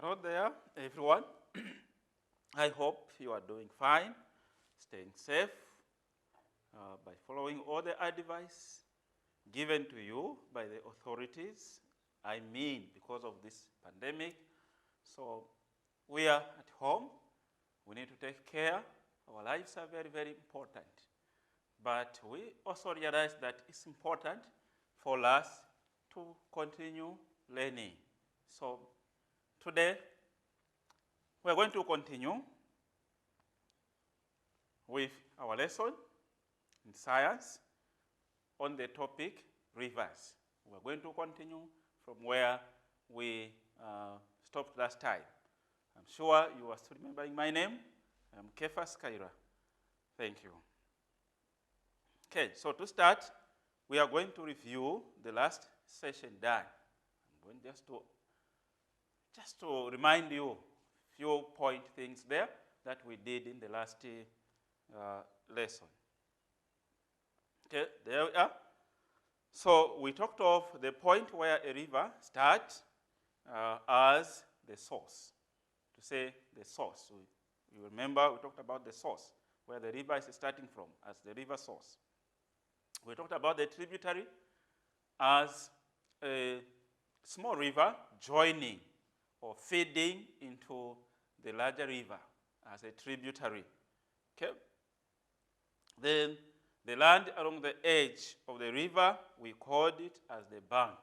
Hello there, everyone. I hope you are doing fine, staying safe by following all the advice given to you by the authorities. I mean, because of this pandemic. So we are at home. We need to take care. Our lives are very, very important. But we also realize that it's important for us to continue learning. So today, we're going to continue with our lesson in science on the topic rivers. We're going to continue from where we stopped last time. I'm sure you are still remembering my name. I'm Kefasi Kaira. Thank you. Okay, so to start, we are going to review the last session done. I'm going just to remind you few point things there that we did in the last lesson. Okay, there we are. So we talked of the point where a river starts as the source. To say the source. You remember we talked about the source, where the river is starting from as the river source. We talked about the tributary as a small river joining or feeding into the larger river as a tributary. Okay? Then the land along the edge of the river, we called it as the bank.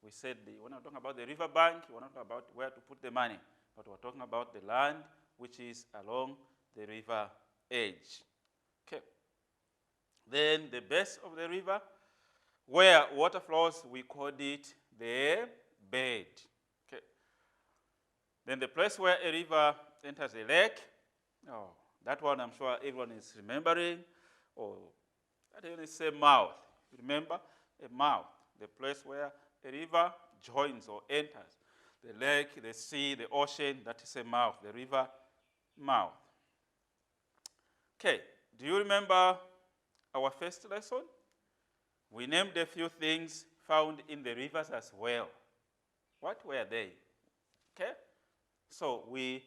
We said we're not talking about the river bank, we're not talking about where to put the money, but we're talking about the land which is along the river edge. Okay. Then the base of the river, where water flows, we called it the bed. Okay. Then the place where a river enters a lake, that one I'm sure everyone is remembering, or that even say mouth. Remember, a mouth, the place where a river joins or enters. The lake, the sea, the ocean, that is a mouth, the river mouth. Okay, do you remember our first lesson? We named a few things found in the rivers as well. What were they? Okay, so we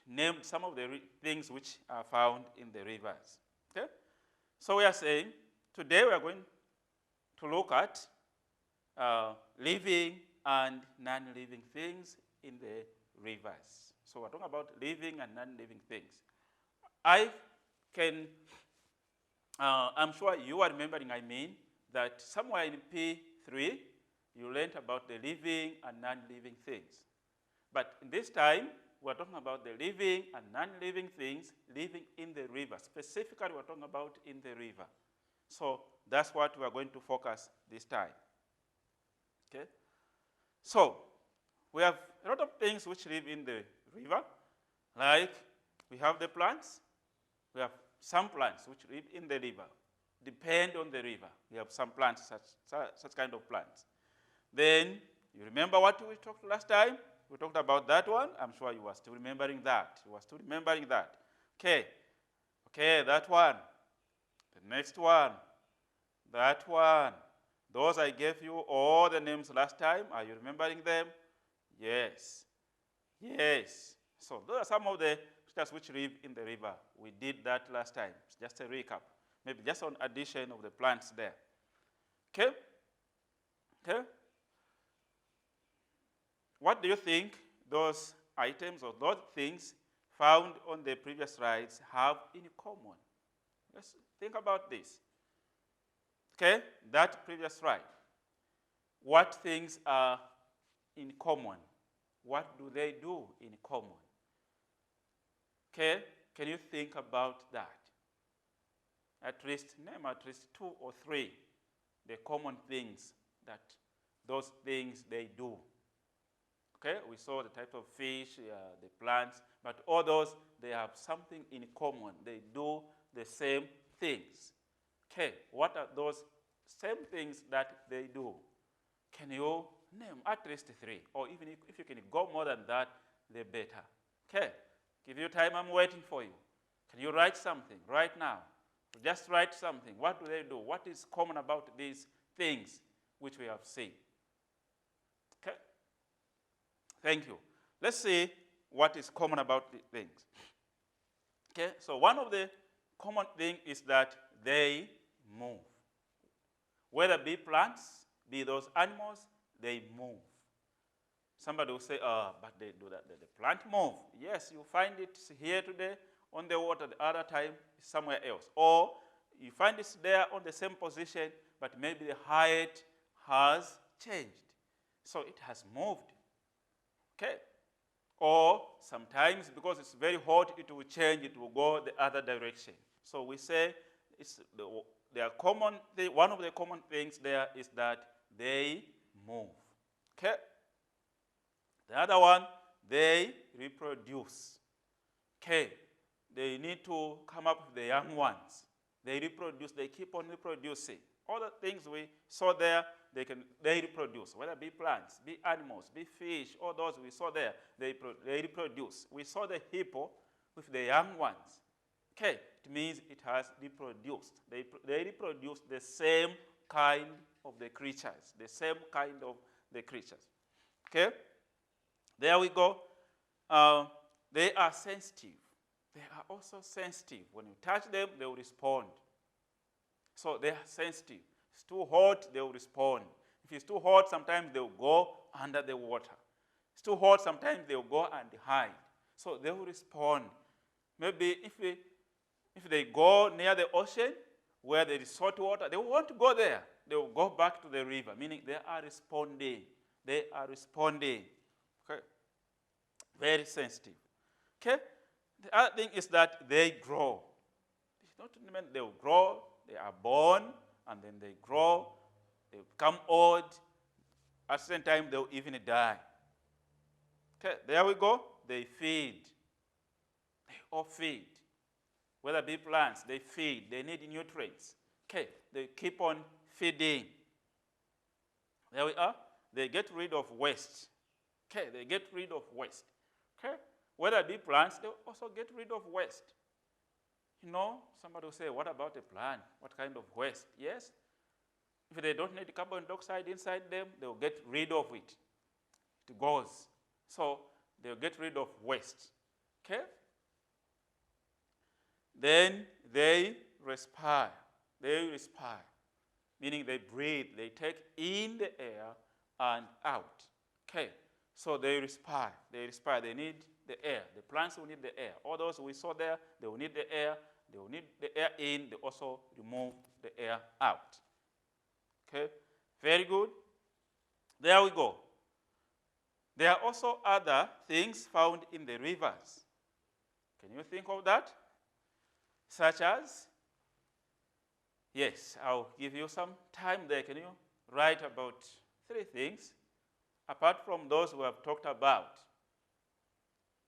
named some of the things which are found in the rivers. Okay, so we are saying today we are going to look at living and non-living things in the rivers. So we're talking about living and non-living things. I'm sure you are remembering, that somewhere in P3, you learned about the living and non-living things. But this time, we're talking about the living and non-living things living in the river. Specifically, we're talking about in the river. So that's what we're going to focus this time. Okay? So we have a lot of things which live in the river, like we have the plants. We have some plants which live in the river, depend on the river. We have some plants, such kind of plants. Then, you remember what we talked last time? We talked about that one. I'm sure you are still remembering that. You are still remembering that. Okay. Okay, that one. The next one. That one. Those I gave you all the names last time. Are you remembering them? Yes. Yes. So those are some of the creatures which live in the river. We did that last time. It's just a recap. Maybe just an addition of the plants there. Okay? Okay? What do you think those items or those things found on the previous slides have in common? Let's think about this. Okay? That previous slide. What things are in common? What do they do in common? Okay? Can you think about that? Name at least 2 or 3 the common things that those things they do. Okay, we saw the type of fish, the plants, but all those, they have something in common. They do the same things. Okay, what are those same things that they do? Can you name at least 3? Or even if you can go more than that, the better. Okay, give you time, I'm waiting for you. Can you write something right now? Just write something. What do they do? What is common about these things which we have seen? Okay? Thank you. let's see what is common about the things. Okay, so one of the common things is that they move. Whether be plants, be those animals, they move. Somebody will say, but they do that. The plant move. Yes, you find it here today on the water, the other time somewhere else. Or you find it there on the same position, but maybe the height has changed. So it has moved. Okay? Or sometimes because it's very hot, it will change, it will go the other direction. So we say one of the common things there is that they move. Okay? The other one, they reproduce. Okay? They need to come up with the young ones. They reproduce, they keep on reproducing. All the things we saw there, they reproduce, whether be plants, be animals, be fish, all those we saw there, they reproduce. We saw the hippo with the young ones. Okay, it means it has reproduced. They reproduce the same kind of the creatures, the same kind of the creatures. Okay, there we go. They are sensitive. They are also sensitive. When you touch them, they will respond. So they are sensitive. If it's too hot, they will respond. If it's too hot, sometimes they will go under the water. If it's too hot, sometimes they will go and hide. So they will respond. Maybe if they go near the ocean where there is salt water, they won't go there. They will go back to the river, meaning they are responding. They are responding. Okay? Very sensitive. Okay? The other thing is that they grow. It's not meant they will grow. They are born, and then they grow. They become old. At the same time, they will even die. Okay, there we go. They feed. They all feed. Whether it be plants, they feed. They need nutrients. Okay, they keep on feeding. There we are. They get rid of waste. Okay, they get rid of waste. Okay, whether it be plants, they also get rid of waste. You know, somebody will say, what about a plant? What kind of waste? Yes, if they don't need carbon dioxide inside them, they'll get rid of it. It goes. So they'll get rid of waste. Okay? Then they respire. They respire, meaning they breathe. They take in the air and out. Okay? So they respire. They respire. They need the air. The plants will need the air. All those we saw there, they will need the air. They will need the air in. They also remove the air out. Okay? Very good. There we go. There are also other things found in the rivers. Can you think of that? Such as, yes, I'll give you some time there. Can you write about 3 things apart from those we have talked about?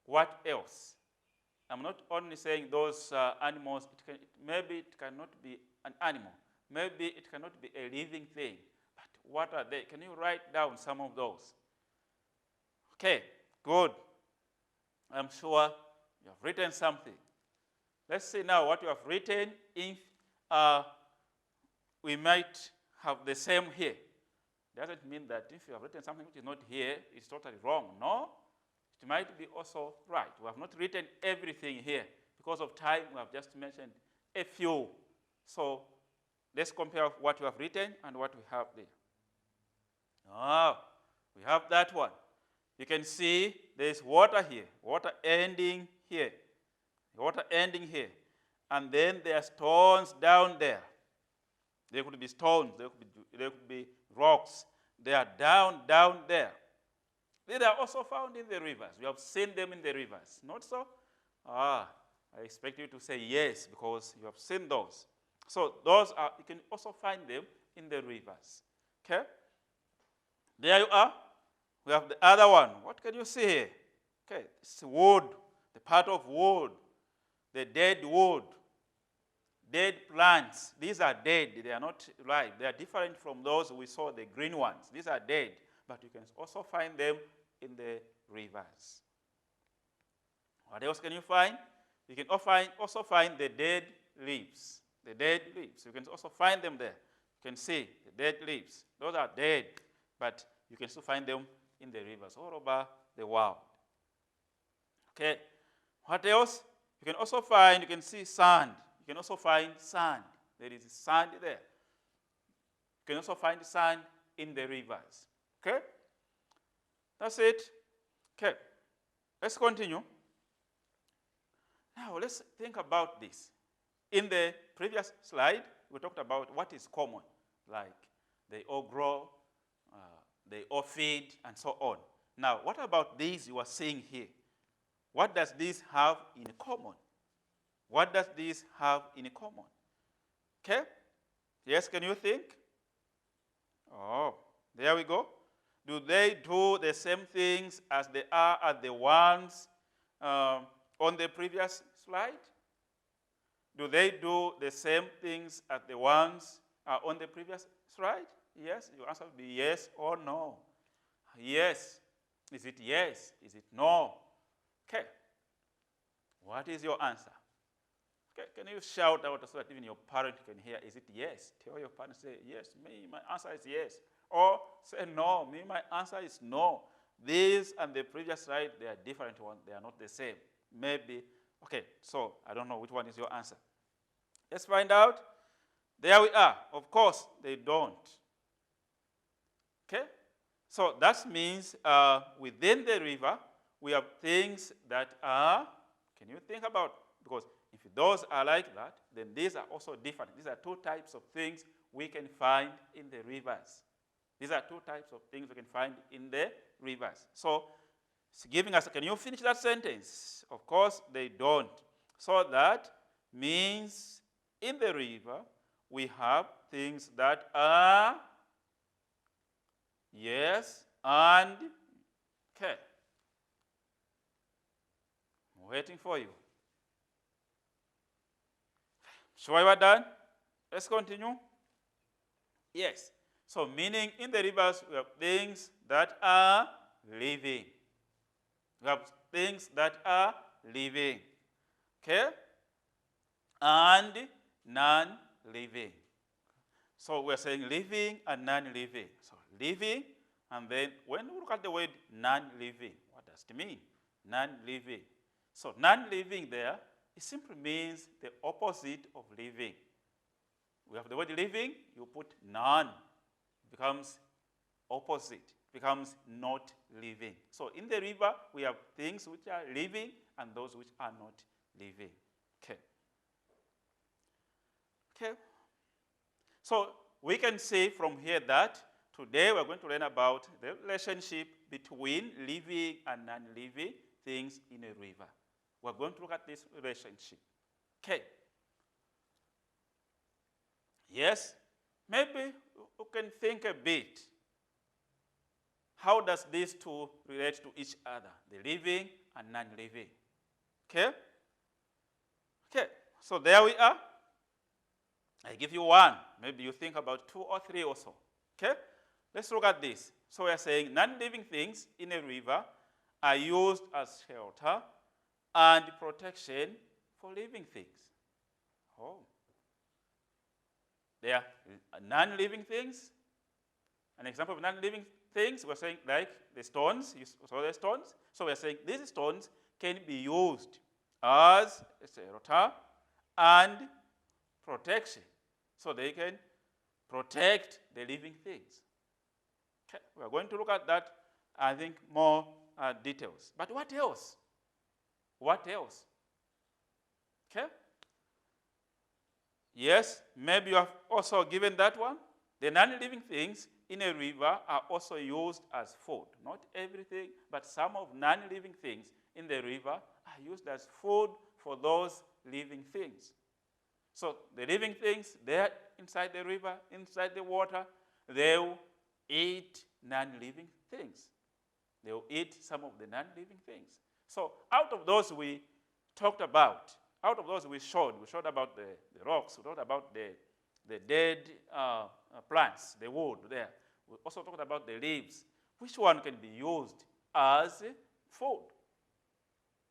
What else? I'm not only saying those animals. Maybe it cannot be an animal. Maybe it cannot be a living thing. But what are they? Can you write down some of those? Okay, good. I'm sure you have written something. Let's see now what you have written. If we might have the same here. Doesn't mean that if you have written something which is not here, it's totally wrong. No, it might be also right. We have not written everything here. Because of time, we have just mentioned a few. So let's compare what you have written and what we have there. We have that one. You can see there's water here, water ending here, water ending here. And then there are stones down there. There could be stones, there could be rocks. They are down there. They are also found in the rivers. We have seen them in the rivers. Not so? I expect you to say yes, because you have seen those. So those are, you can also find them in the rivers. Okay? There you are. We have the other one. What can you see here? Okay, it's wood, the part of wood, the dead wood, dead plants. These are dead. They are not live. They are different from those we saw, the green ones. These are dead, but you can also find them in the rivers. What else can you find? You can also find the dead leaves. The dead leaves. You can also find them there. You can see the dead leaves. Those are dead, but you can still find them in the rivers all over the world. Okay. What else? You can see sand. You can also find sand. There is sand there. You can also find sand in the rivers. Okay? That's it. Okay. Let's continue. Now, let's think about this. In the previous slide, we talked about what is common, like they all grow, they all feed, and so on. Now, what about these you are seeing here? What does this have in common? What does this have in common? Okay? Yes, can you think? Oh, there we go. Do they do the same things as they are as the ones on the previous slide? Do they do the same things as the ones on the previous slide? Yes, your answer will be yes or no. Yes. Is it yes? Is it no? Okay. What is your answer? Okay, can you shout out so that even your parent can hear? Is it yes? Tell your parent, say yes. Me, my answer is yes. Or say no. Me, my answer is no. These and the previous slide, they are different ones. They are not the same. Maybe. Okay, so I don't know which one is your answer. Let's find out. There we are. Of course, they don't. Okay? So that means within the river, we have things that are, can you think about, because if those are like that, then these are also different. These are two types of things we can find in the rivers. These are two types of things we can find in the rivers. So it's giving us, can you finish that sentence? Of course, they don't. So that means in the river, we have things that are, yes, and, okay. I'm waiting for you. Sure you are done? Let's continue. Yes. So meaning in the rivers, we have things that are living. We have things that are living. Okay? And non-living. So we're saying living and non-living. So living, and then when we look at the word non-living, what does it mean? Non-living. So non-living there, it simply means the opposite of living. We have the word living, you put non. It becomes opposite. It becomes not living. So in the river, we have things which are living and those which are not living. Okay. Okay. So we can say from here that today we're going to learn about the relationship between living and non-living things in a river. We're going to look at this relationship. Okay. Yes, maybe you can think a bit. How does these two relate to each other, the living and non-living? Okay? Okay, so there we are. I give you one. Maybe you think about two or three also. Okay? Let's look at this. So we are saying non-living things in a river are used as shelter and protection for living things. Oh. They are non-living things. An example of non-living things, we're saying like the stones. You saw the stones? So we're saying these stones can be used as a shelter and protection. So they can protect the living things. Okay. We're going to look at that, I think, more details. But what else? What else? Okay? Yes, maybe you have also given that one. The non-living things in a river are also used as food. Not everything, but some of non-living things in the river are used as food for those living things. So the living things, they're inside the river, inside the water, they will eat non-living things. They will eat some of the non-living things. So out of those we talked about, out of those we showed about the rocks, we talked about the dead plants, the wood there. We also talked about the leaves. Which one can be used as food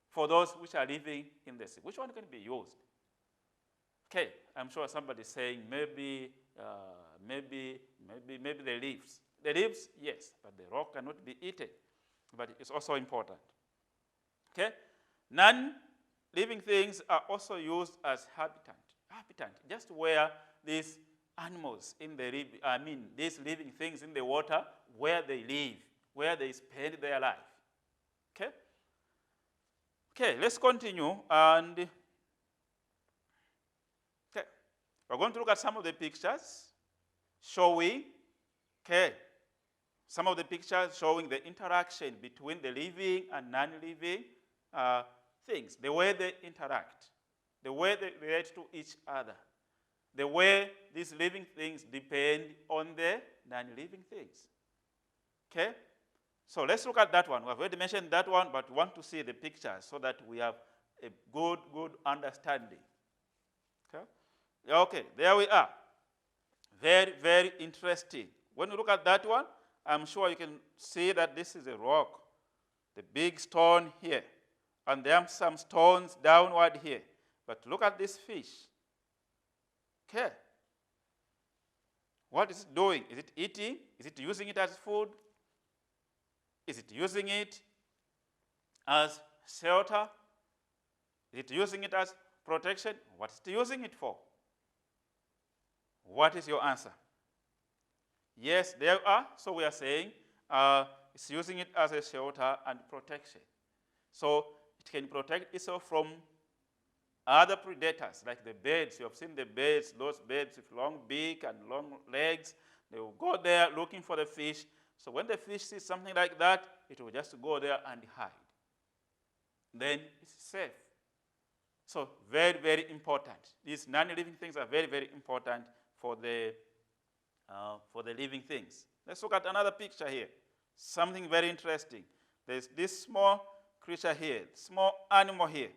for those which are living in the sea? Which one can be used? Okay, I'm sure somebody's saying maybe the leaves. The leaves, yes, but the rock cannot be eaten. But it's also important. Okay, Non-living things are also used as habitat, just where these animals in the these living things in the water, where they live, where they spend their life. Okay? Okay, let's continue. And okay, we're going to look at some of the pictures showing, some of the pictures showing the interaction between the living and non-living things, the way they interact, the way they relate to each other, the way these living things depend on the non-living things. Okay? So let's look at that one. We have already mentioned that one, but we want to see the pictures so that we have a good understanding. Okay? Okay, there we are. Very, very interesting. When you look at that one, I'm sure you can see that this is a rock, the big stone here, and there are some stones downward here. But look at this fish. Okay. What is it doing? Is it eating? Is it using it as food? Is it using it as shelter? Is it using it as protection? What is it using it for? What is your answer? Yes, there are. So we are saying it's using it as a shelter and protection. So it can protect itself from other predators, like the birds. You have seen the birds, those birds with long beak and long legs. They will go there looking for the fish. So when the fish sees something like that, it will just go there and hide. Then it's safe. So very, very important. These non-living things are very, very important for the living things. Let's look at another picture here. Something very interesting. There's this small creature here, small animal here.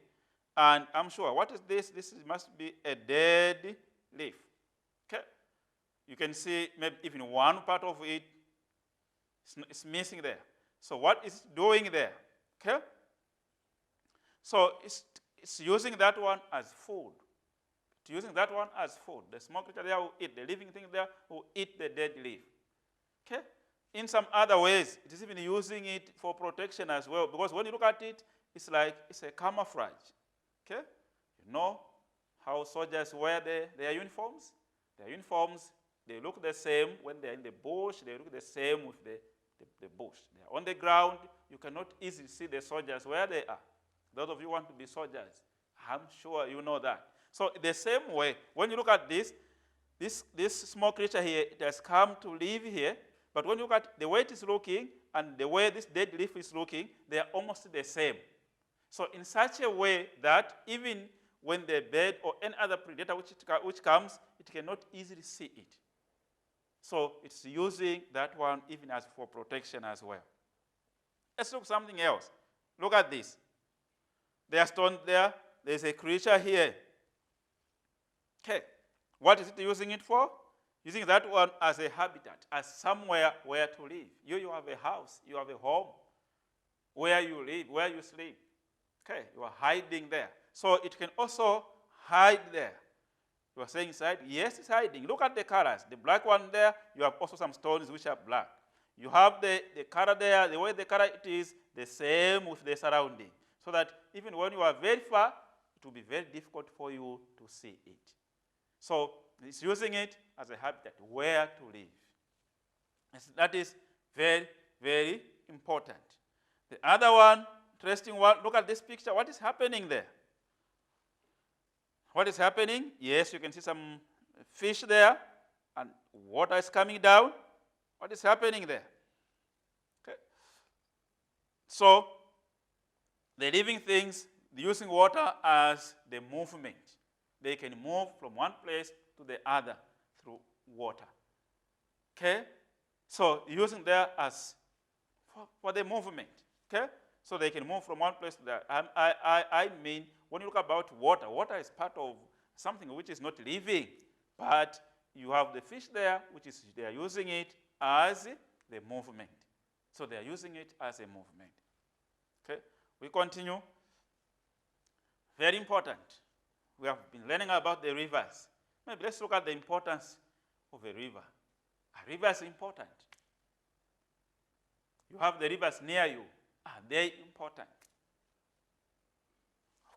And I'm sure, what is this? This must be a dead leaf. Okay? You can see maybe even one part of it is missing there. So what is it doing there? Okay? So it's using that one as food. It's using that one as food. The small creature there will eat. The living thing there will eat the dead leaf. Okay? In some other ways, it is even using it for protection as well. Because when you look at it, it's like it's a camouflage. Okay? You know how soldiers wear their uniforms? Their uniforms, they look the same when they're in the bush. They look the same with the bush. They are on the ground. You cannot easily see the soldiers where they are. Those of you who want to be soldiers, I'm sure you know that. So the same way, when you look at this small creature here, it has come to live here. But when you look at the way it is looking and the way this dead leaf is looking, they are almost the same. So in such a way that even when the bird or any other predator which comes, it cannot easily see it. So it's using that one even as for protection as well. Let's look at something else. Look at this. There are stones there. There's a creature here. Okay. What is it using it for? Using that one as a habitat, as somewhere where to live. You have a house, you have a home, where you live, where you sleep. Okay, you are hiding there. So it can also hide there. You are saying inside, yes, it's hiding. Look at the colors. The black one there, you have also some stones which are black. You have the color there, the way the color it is, the same with the surrounding. So that even when you are very far, it will be very difficult for you to see it. So it's using it as a habitat, where to live. That is very, very important. The other one, interesting one, look at this picture. What is happening there? What is happening? Yes, you can see some fish there, and water is coming down. What is happening there? Okay. So the living things, using water as the movement. They can move from one place to the other through water. Okay? So using there as for the movement. Okay? So they can move from one place to the other. I mean, when you look about water, water is part of something which is not living, but you have the fish there, which is they are using it as the movement. So they are using it as a movement. Okay? We continue. Very important. We have been learning about the rivers. Maybe let's look at the importance of a river. A river is important. You have the rivers near you. Are they important?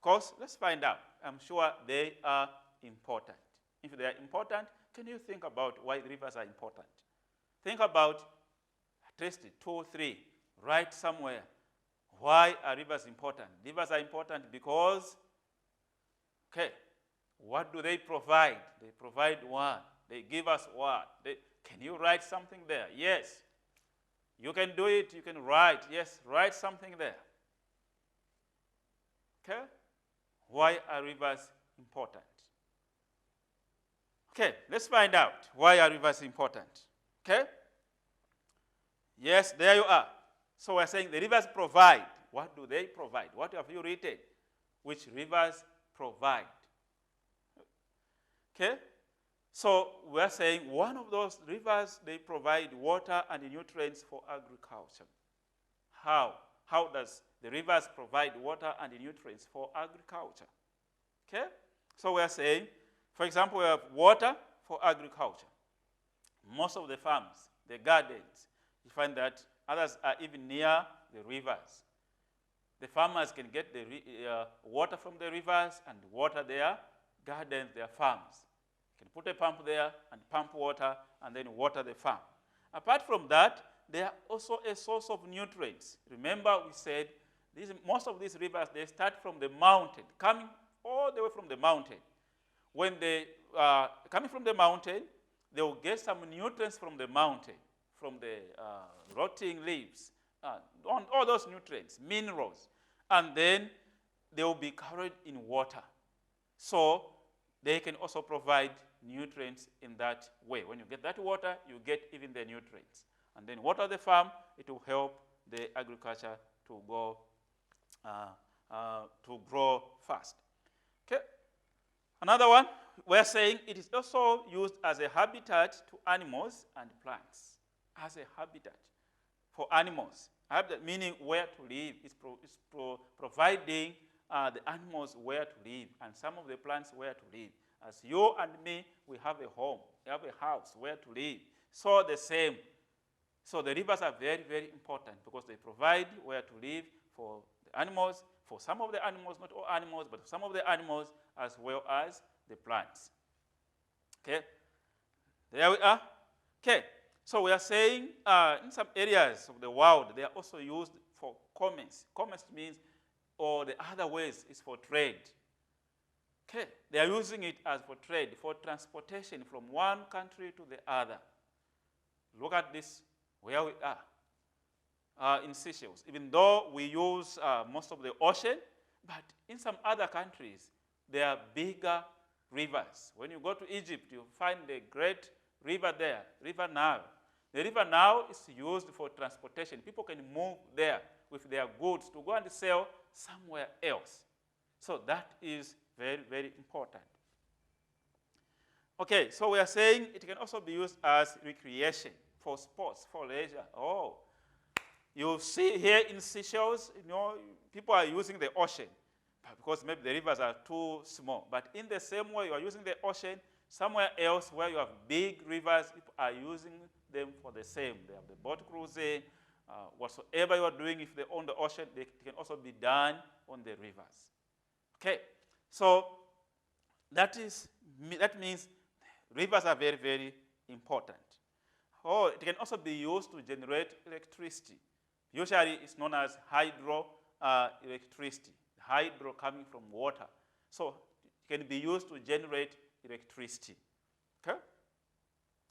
Of course, let's find out. I'm sure they are important. If they are important, can you think about why rivers are important? Think about at least 2, 3. Write somewhere. Why are rivers important? Rivers are important because, okay, what do they provide? They provide what? They give us what? Can you write something there? Yes. You can do it. You can write. Yes, write something there. Okay? Why are rivers important? Okay, let's find out why are rivers important. Okay? Yes, there you are. So we're saying the rivers provide. What do they provide? What have you written? Which rivers provide? Okay? So we're saying one of those rivers, they provide water and nutrients for agriculture. How? How does the rivers provide water and nutrients for agriculture? Okay? So we're saying, for example, we have water for agriculture. Most of the farms, the gardens, you find that others are even near the rivers. The farmers can get the water from the rivers and water their gardens, their farms. You can put a pump there and pump water and then water the farm. Apart from that, they are also a source of nutrients. Remember we said most of these rivers, they start from the mountain, coming all the way from the mountain. When they are coming from the mountain, they will get some nutrients from the mountain, from the rotting leaves, all those nutrients, minerals, and then they will be carried in water. So they can also provide nutrients in that way. When you get that water, you get even the nutrients. And then water the farm, it will help the agriculture to grow fast. Okay. Another one, we're saying it is also used as a habitat to animals and plants. As a habitat for animals. Habitat meaning where to live. It's providing the animals where to live and some of the plants where to live. As you and me, we have a home, we have a house where to live. So the same. So the rivers are very, very important because they provide where to live for the animals, for some of the animals, not all animals, but some of the animals as well as the plants. Okay? There we are. Okay. So we are saying in some areas of the world, they are also used for commerce. Commerce means, or the other ways is for trade. Okay. They are using it as for trade, for transportation from one country to the other. Look at this, where we are in Seychelles. Even though we use most of the ocean, but in some other countries, there are bigger rivers. When you go to Egypt, you find the great river there, River Nile. The River Nile is used for transportation. People can move there with their goods to go and sell somewhere else. So that is very, very important. Okay, so we are saying it can also be used as recreation, for sports, for leisure. Oh, you see here in Seychelles, people are using the ocean because maybe the rivers are too small. But in the same way, you are using the ocean, somewhere else where you have big rivers, people are using them for the same. They have the boat cruising, whatsoever you are doing, if they're on the ocean, they can also be done on the rivers. Okay, so that means rivers are very, very important. Oh, it can also be used to generate electricity. Usually it's known as hydro electricity, hydro coming from water. So it can be used to generate electricity. Okay?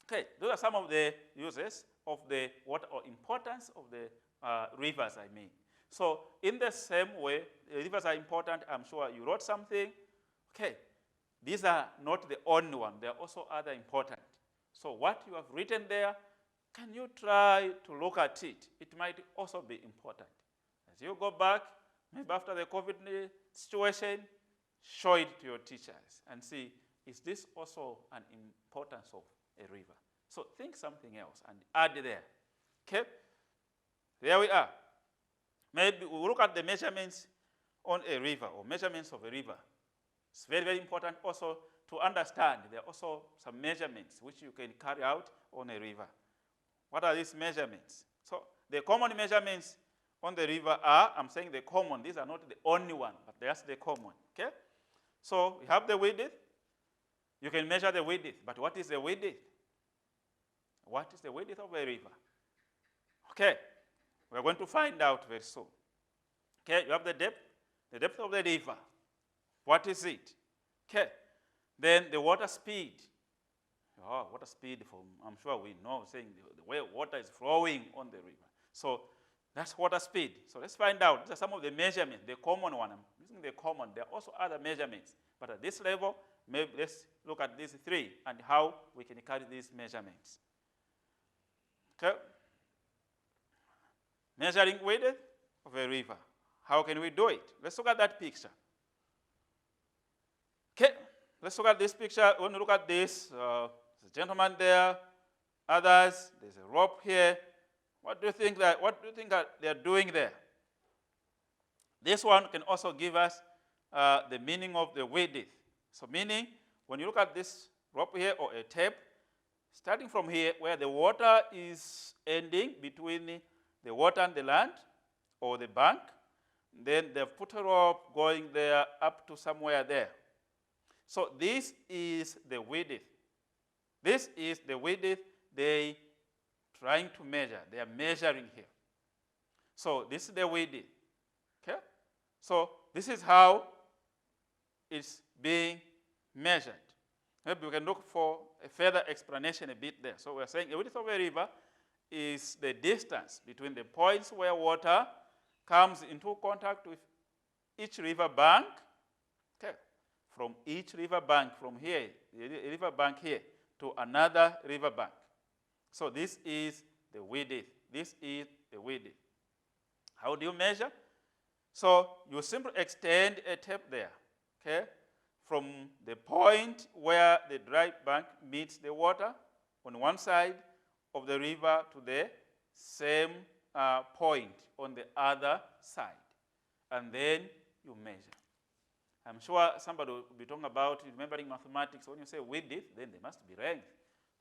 Okay, those are some of the uses of the water, or importance of the rivers, I mean. So in the same way, rivers are important. I'm sure you wrote something. Okay, these are not the only one. There are also other important. So what you have written there, can you try to look at it? It might also be important. As you go back, maybe after the COVID situation, show it to your teachers and see, is this also an importance of a river? So think something else and add there. Okay? There we are. Maybe we'll look at the measurements on a river, or measurements of a river. It's very, very important also to understand there are also some measurements which you can carry out on a river. What are these measurements? So the common measurements on the river are, I'm saying the common, these are not the only one, but that's the common, okay? So we have the width. You can measure the width, but what is the width? What is the width of a river? Okay, we're going to find out very soon. Okay, you have the depth of the river. What is it? Okay, then the water speed. Oh, water speed from, I'm sure we know, saying the way water is flowing on the river. So that's water speed. So let's find out. These are some of the measurements, the common one. I'm using the common. There are also other measurements. But at this level, maybe let's look at these three and how we can carry these measurements. Okay. Measuring width of a river. How can we do it? Let's look at that picture. Okay. Let's look at this picture. When you look at this, there's a gentleman there, others, there's a rope here. What do you think that they're doing there? This one can also give us the meaning of the width. So meaning, when you look at this rope here or a tape, starting from here where the water is ending between the water and the land or the bank, then they've put a rope going there up to somewhere there. So this is the width. This is the width they trying to measure. They are measuring here. So this is the width. Okay? So this is how it's being measured. Maybe we can look for a further explanation a bit there. So we're saying the width of a river is the distance between the points where water comes into contact with each river bank. Okay. From each river bank, from here, the river bank here, to another river bank. So this is the width. This is the width. How do you measure? So you simply extend a tape there, okay, from the point where the dry bank meets the water on one side of the river to the same point on the other side. And then you measure. I'm sure somebody will be talking about remembering mathematics. When you say width, then there must be length.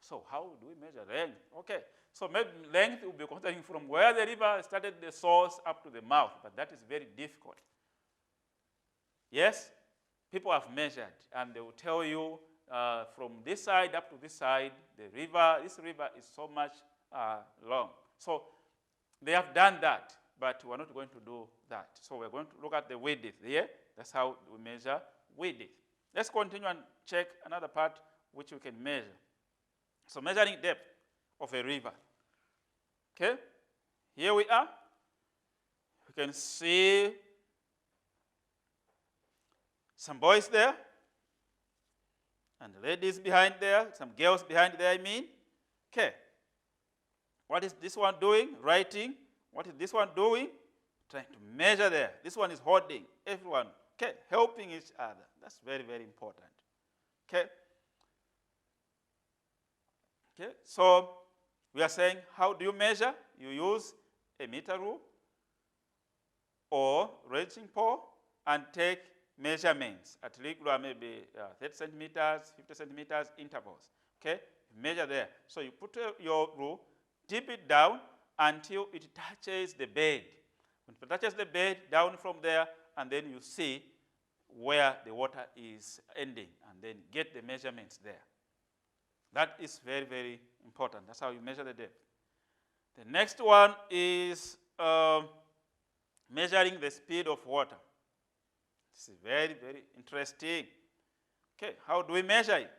So how do we measure length? Okay, so maybe length will be considering from where the river started the source up to the mouth, but that is very difficult. Yes, people have measured, and they will tell you from this side up to this side, this river is so much long. So they have done that, but we're not going to do that. So we're going to look at the width here. That's how we measure width. Let's continue and check another part which we can measure. So measuring depth of a river. Okay, here we are. You can see some boys there, and ladies behind there, some girls behind there, I mean. Okay, what is this one doing? Writing. What is this one doing? Trying to measure there. This one is holding. Everyone, okay, helping each other. That's very, very important. Okay. Okay, so we are saying, how do you measure? You use a meter rule or raging pole and take measurements at regular, maybe 30 centimeters, 50 centimeters intervals. Okay, measure there. So you put your rule, dip it down until it touches the bed. When it touches the bed, down from there, and then you see where the water is ending, and then get the measurements there. That is very, very important. That's how you measure the depth. The next one is measuring the speed of water. This is very, very interesting. Okay, how do we measure it?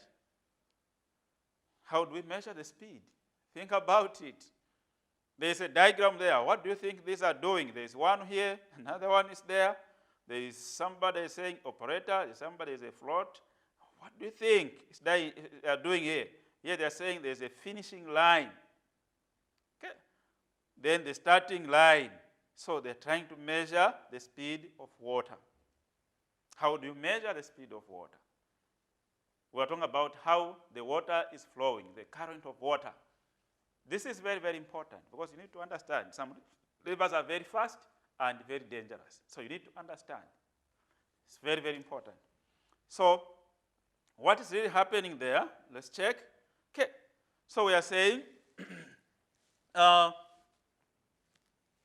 How do we measure the speed? Think about it. There's a diagram there. What do you think these are doing? There's one here, another one is there. There is somebody saying operator, somebody is a float. What do you think they are doing here? Here they are saying there's a finishing line. Okay. Then the starting line. So they're trying to measure the speed of water. How do you measure the speed of water? We're talking about how the water is flowing, the current of water. This is very, very important because you need to understand some rivers are very fast and very dangerous. So you need to understand. It's very, very important. So what is really happening there? Let's check. Okay, so we are saying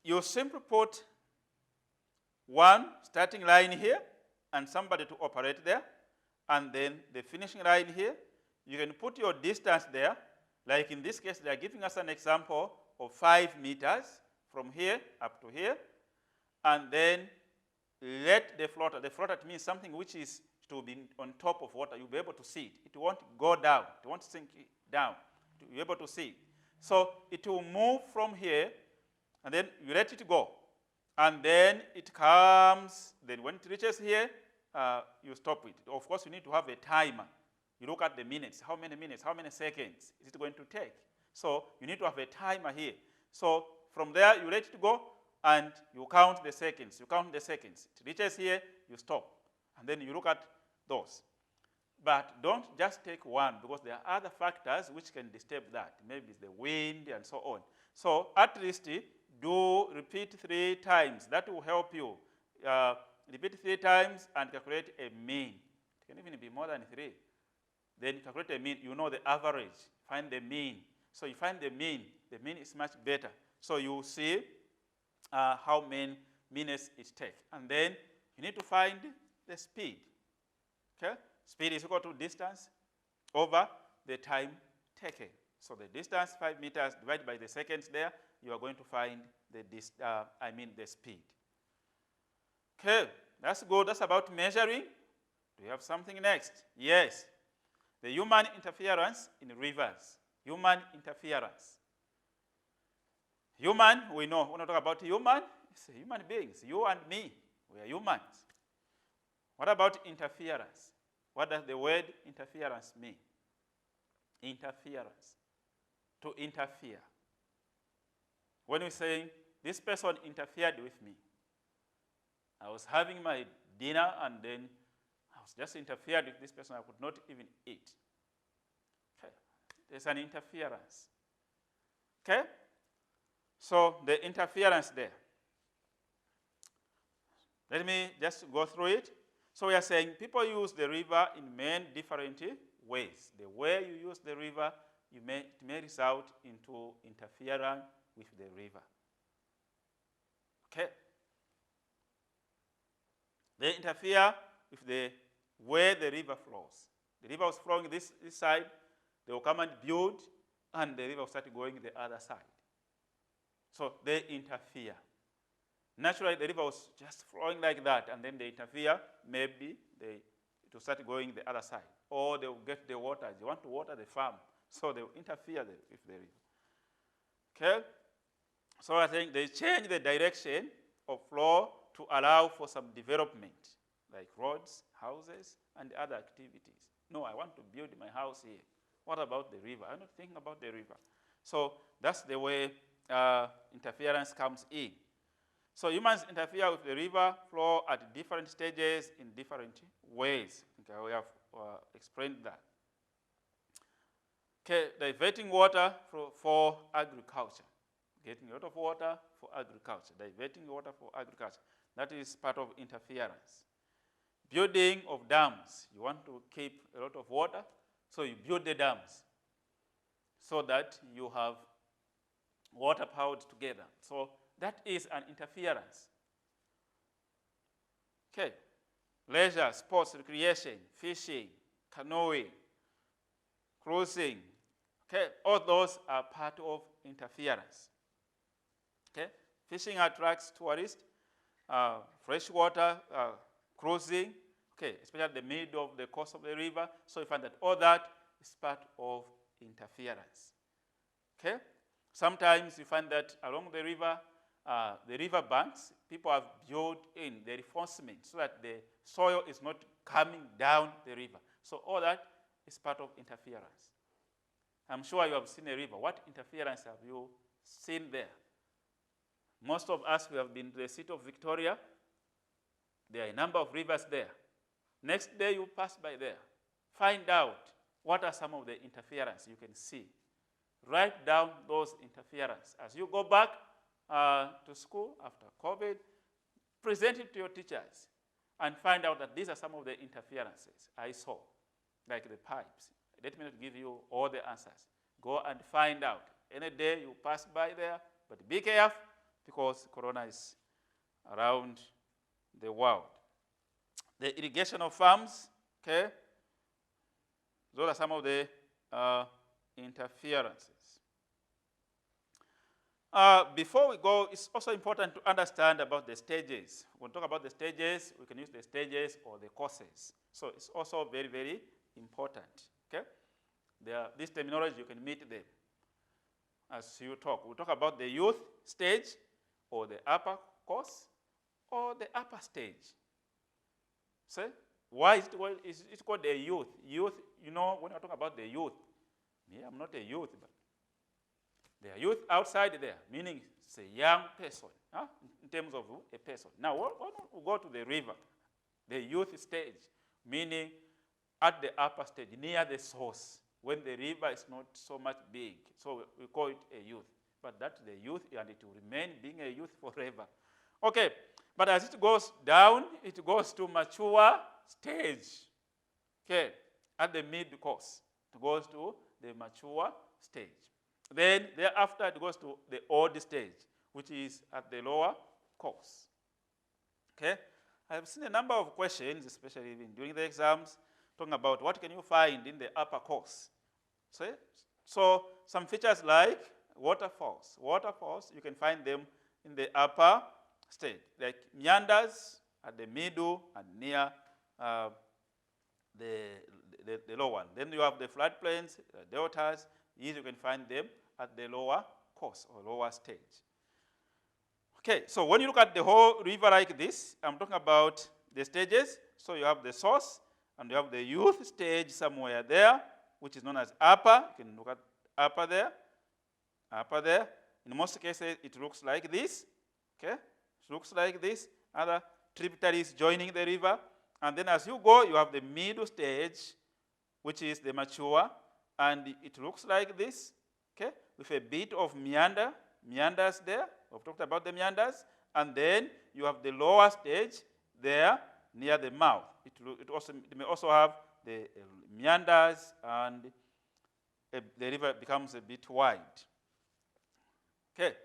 you simply put one starting line here and somebody to operate there, and then the finishing line here. You can put your distance there. Like in this case, they are giving us an example of 5 meters from here up to here, and then let the floater means something which is to be on top of water. You'll be able to see it. It won't go down. It won't sink down. You'll be able to see it. So it will move from here, and then you let it go. And then it comes, then when it reaches here, you stop it. Of course, you need to have a timer. You look at the minutes, how many seconds is it going to take? So you need to have a timer here. So from there, you let it go, and you count the seconds. It reaches here, you stop. And then you look at those. But don't just take one, because there are other factors which can disturb that. Maybe it's the wind and so on. So at least do repeat 3 times. That will help you. Repeat 3 times and calculate a mean. It can even be more than 3. Then calculate a mean. You know the average. Find the mean. So you find the mean. The mean is much better. So you see how many minutes it takes. And then you need to find the speed. Okay? Speed is equal to distance over the time taken. So the distance, 5 meters, divided by the seconds there, you are going to find the speed. Okay, that's good. That's about measuring. Do you have something next? Yes. The human interference in rivers. Human interference. Human, we know. When we talk about human, it's human beings. You and me, we are humans. What about interference? What does the word interference mean? Interference. To interfere. When we say, this person interfered with me. I was having my dinner, and then I was just interfered with this person. I could not even eat. Okay. There's an interference. Okay? So the interference there. Let me just go through it. So we are saying people use the river in many different ways. The way you use the river, it may result into interfering with the river. Okay? They interfere with the way the river flows. The river was flowing this side. They will come and build, and the river will start going the other side. So they interfere. Naturally, the river was just flowing like that, and then they interfere. Maybe it will start going the other side. Or they will get the water. They want to water the farm, so they will interfere with the river. Okay? So I think they change the direction of flow to allow for some development, like roads, houses, and other activities. No, I want to build my house here. What about the river? I'm not thinking about the river. So that's the way interference comes in. So humans interfere with the river flow at different stages in different ways. Okay, we have explained that. Okay, diverting water for agriculture. Getting a lot of water for agriculture. Diverting water for agriculture. That is part of interference. Building of dams. You want to keep a lot of water, so you build the dams so that you have water powered together. So that is an interference. Okay. Leisure, sports, recreation, fishing, canoeing, cruising. Okay. All those are part of interference. Okay. Fishing attracts tourists. Freshwater, cruising. Okay. Especially the middle of the course of the river. So you find that all that is part of interference. Okay. Sometimes you find that along the river banks, people have built in the reinforcement so that the soil is not coming down the river. So all that is part of interference. I'm sure you have seen a river. What interference have you seen there? Most of us who have been to the city of Victoria, there are a number of rivers there. Next day you pass by there. Find out what are some of the interference you can see. Write down those interference. As you go back to school after COVID, present it to your teachers and find out that these are some of the interferences I saw, like the pipes. Let me not give you all the answers. Go and find out. Any day you pass by there, but be careful. because corona is around the world. The irrigation of farms, okay? Those are some of the interferences. Before we go, it's also important to understand about the stages. When we talk about the stages, we can use the stages or the courses. So it's also very, very important, okay? This terminology, you can meet them as you talk. We'll talk about the youth stage or the upper course or the upper stage. See? Why is it called the youth? Youth, you know, when I talk about the youth, me, I'm not a youth, but there are youth outside there, meaning it's a young person, in terms of a person. Now, why don't we go to the river, the youth stage, meaning at the upper stage, near the source, when the river is not so much big. So we call it a youth. But that's the youth, and it will remain being a youth forever. Okay, but as it goes down, it goes to mature stage. Okay, at the mid-course, it goes to the mature stage. Then thereafter, it goes to the old stage, which is at the lower course. Okay, I've seen a number of questions, especially even during the exams, talking about what can you find in the upper course. So some features like waterfalls. Waterfalls, you can find them in the upper stage, like meanders at the middle and near the lower one. Then you have the floodplains, deltas. These you can find them at the lower course or lower stage. Okay, so when you look at the whole river like this, I'm talking about the stages. So you have the source, and you have the youth stage somewhere there, which is known as upper. You can look at upper there, upper there. In most cases, it looks like this. Okay, it looks like this. Other tributaries joining the river. And then as you go, you have the middle stage, which is the mature. And it looks like this, okay, with a bit of meanders there. We've talked about the meanders. And then you have the lower stage there near the mouth. It may also have the meanders, and the river becomes a bit wide. Okay,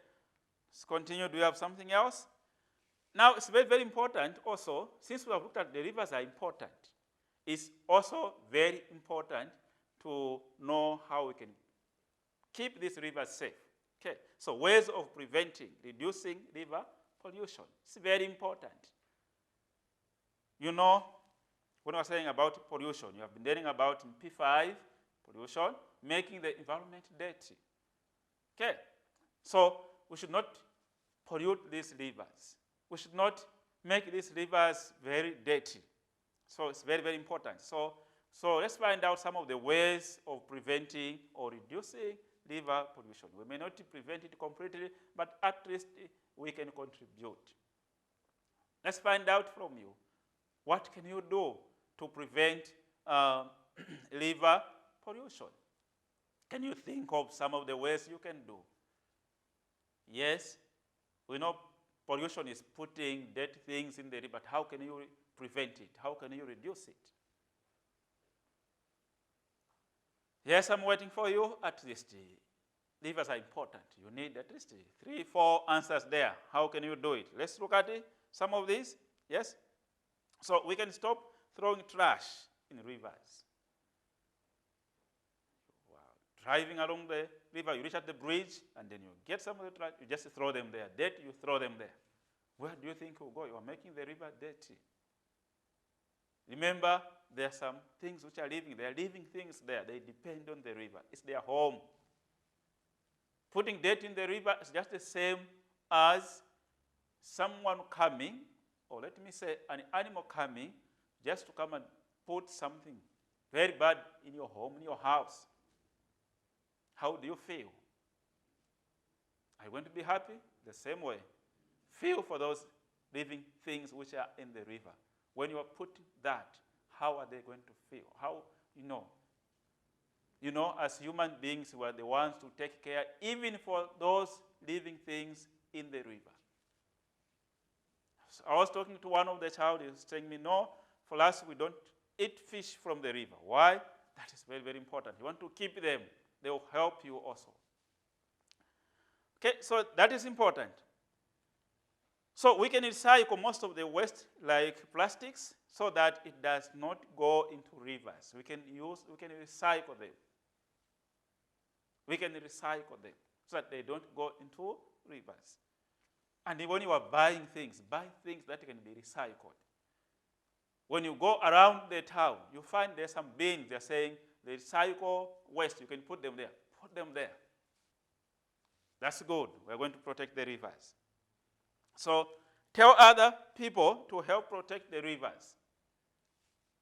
let's continue. Do we have something else? Now, it's very, very important also, since we have looked at the rivers are important, it's also very important to know how we can keep these rivers safe. Okay, so ways of preventing, reducing river pollution. It's very important. You know, when we're saying about pollution, you have been learning about P5 pollution, making the environment dirty. Okay, so we should not pollute these rivers. We should not make these rivers very dirty. So it's very, very important. So let's find out some of the ways of preventing or reducing river pollution. We may not prevent it completely, but at least we can contribute. Let's find out from you, what can you do to prevent river pollution? Can you think of some of the ways you can do? Yes, we know pollution is putting dirty things in the river, but how can you prevent it? How can you reduce it? Yes, I'm waiting for you. At least rivers are important. You need at least 3, 4 answers there. How can you do it? Let's look at it. Some of these. Yes? So we can stop throwing trash in rivers. Wow. Driving along the river, you reach at the bridge, and then you get some of the trash, you just throw them there. Dirty, you throw them there. Where do you think you will go? You are making the river dirty. Remember, there are some things which are living. They are living things there. They depend on the river. It's their home. Putting dirt in the river is just the same as someone coming, or let me say an animal coming, just to come and put something very bad in your home, in your house. How do you feel? Are you going to be happy? The same way. Feel for those living things which are in the river. When you are putting that, how are they going to feel? How, as human beings, we are the ones to take care even for those living things in the river. So I was talking to one of the child, he was telling me, no, for us, we don't eat fish from the river. Why? That is very, very important. You want to keep them. They will help you also. Okay, so that is important. So we can recycle most of the waste like plastics so that it does not go into rivers. We can recycle them. We can recycle them so that they don't go into rivers. And when you are buying things, buy things that can be recycled. When you go around the town, you find there's some bins. They're saying the recycle waste, you can put them there. Put them there. That's good. We're going to protect the rivers. So tell other people to help protect the rivers.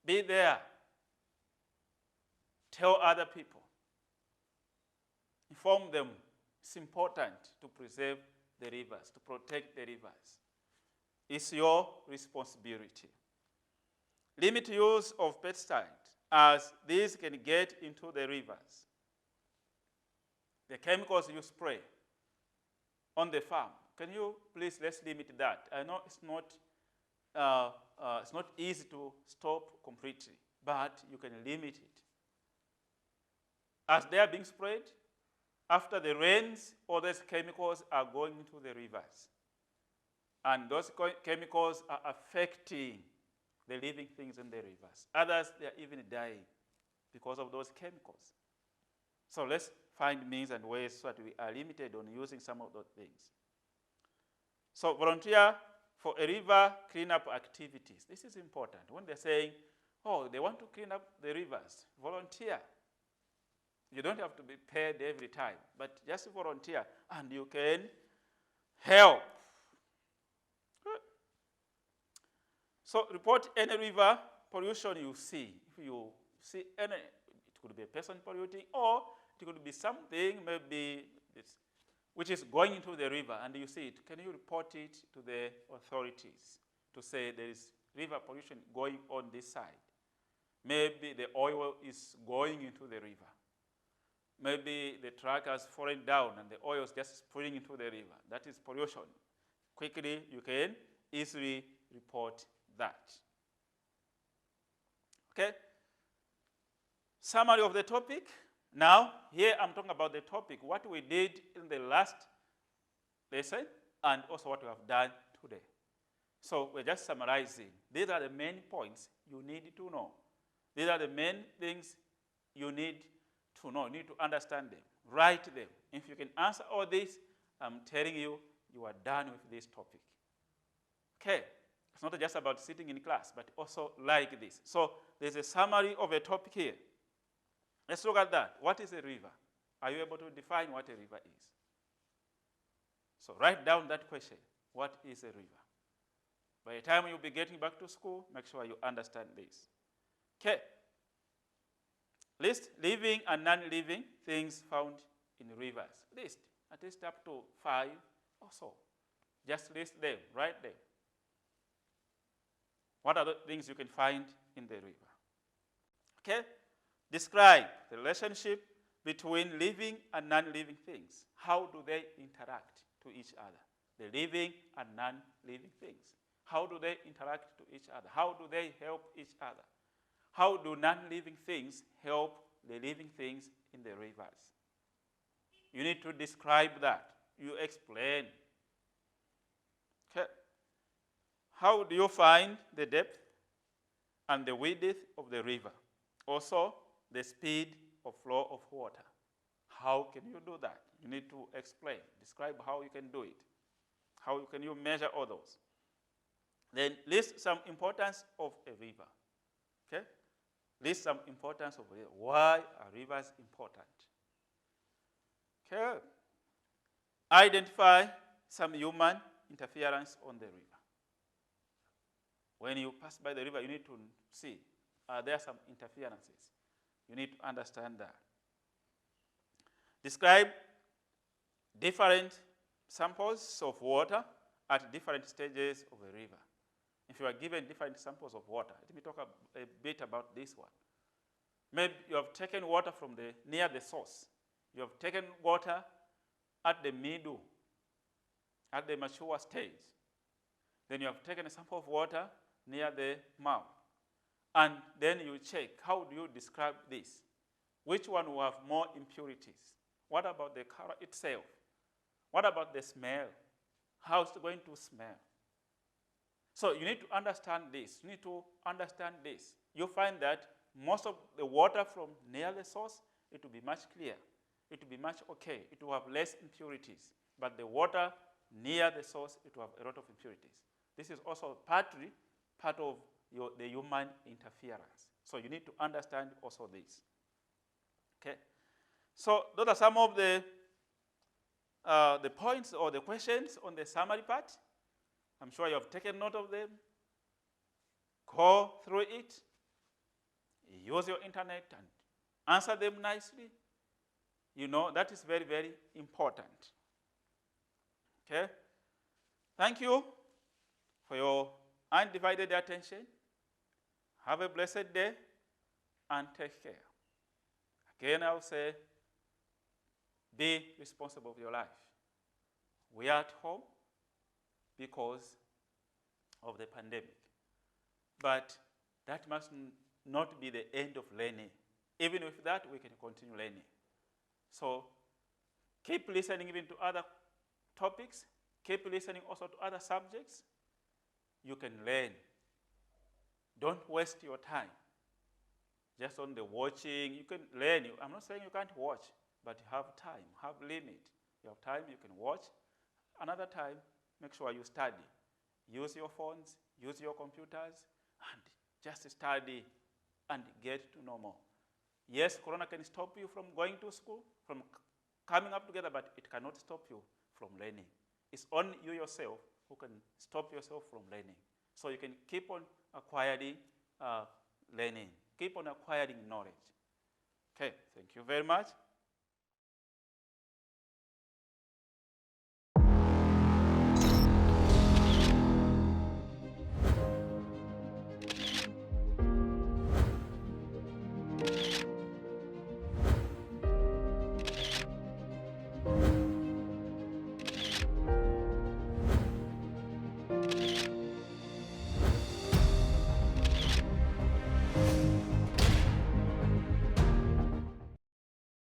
Be there. Tell other people. Inform them. It's important to preserve the rivers, to protect the rivers. It's your responsibility. Limit use of pesticides, as these can get into the rivers. The chemicals you spray on the farm, can you please, let's limit that. I know it's not easy to stop completely, but you can limit it. As they are being sprayed, after the rains, all those chemicals are going into the rivers. And those chemicals are affecting the living things in the rivers. Others, they are even dying because of those chemicals. So let's find means and ways so that we are limited on using some of those things. So volunteer for a river cleanup activities. This is important. When they're saying, oh, they want to clean up the rivers, volunteer. You don't have to be paid every time, but just volunteer and you can help. So report any river pollution you see. If you see any, it could be a person polluting, or it could be something maybe which is going into the river and you see it. Can you report it to the authorities to say there is river pollution going on this side? Maybe the oil is going into the river. Maybe the truck has fallen down and the oil is just spilling into the river. That is pollution. Quickly, you can easily report that. Okay? Summary of the topic. Now, here I'm talking about the topic, what we did in the last lesson, and also what we have done today. So we're just summarizing. These are the main points you need to know. These are the main things you need to know. You need to understand them. Write them. If you can answer all this, I'm telling you, you are done with this topic. Okay. It's not just about sitting in class, but also like this. So there's a summary of a topic here. Let's look at that. What is a river? Are you able to define what a river is? So write down that question. What is a river? By the time you'll be getting back to school, make sure you understand this. Okay. List living and non-living things found in rivers. List at least up to 5 or so. Just list them, write them. What are the things you can find in the river? Okay? Describe the relationship between living and non-living things. How do they interact to each other? The living and non-living things. How do they interact to each other? How do they help each other? How do non-living things help the living things in the rivers? You need to describe that. You explain. Okay. How do you find the depth and the width of the river? Also, the speed of flow of water. How can you do that? You need to explain. Describe how you can do it. How can you measure all those? Then list some importance of a river. Okay? List some importance of a river. Why are rivers important? Okay. Identify some human interference on the river. When you pass by the river, you need to see, are there some interferences? You need to understand that. Describe different samples of water at different stages of a river. If you are given different samples of water, let me talk a bit about this one. Maybe you have taken water from near the source. You have taken water at the middle, at the mature stage. Then you have taken a sample of water near the mouth. And then you check, how do you describe this? Which one will have more impurities? What about the color itself? What about the smell? How is it going to smell? So you need to understand this. You need to understand this. You find that most of the water from near the source, it will be much clear. It will be much okay. It will have less impurities. But the water near the source, it will have a lot of impurities. This is also partly part of the human interference. So you need to understand also this. Okay? So those are some of the points or the questions on the summary part. I'm sure you have taken note of them. Go through it. Use your internet and answer them nicely. You know, that is very, very important. Okay? Thank you for your undivided attention. Have a blessed day and take care. Again, I'll say, be responsible for your life. We are at home because of the pandemic. But that must not be the end of learning. Even with that, we can continue learning. So keep listening even to other topics. Keep listening also to other subjects. You can learn. Don't waste your time just on the watching. You can learn. I'm not saying you can't watch, but you have time, have limit. You have time, you can watch. Another time, make sure you study. Use your phones, use your computers, and just study and get to know more. Yes, Corona can stop you from going to school, from coming up together, but it cannot stop you from learning. It's only you yourself who can stop yourself from learning. So you can keep on acquiring learning, keep on acquiring knowledge. Okay, thank you very much.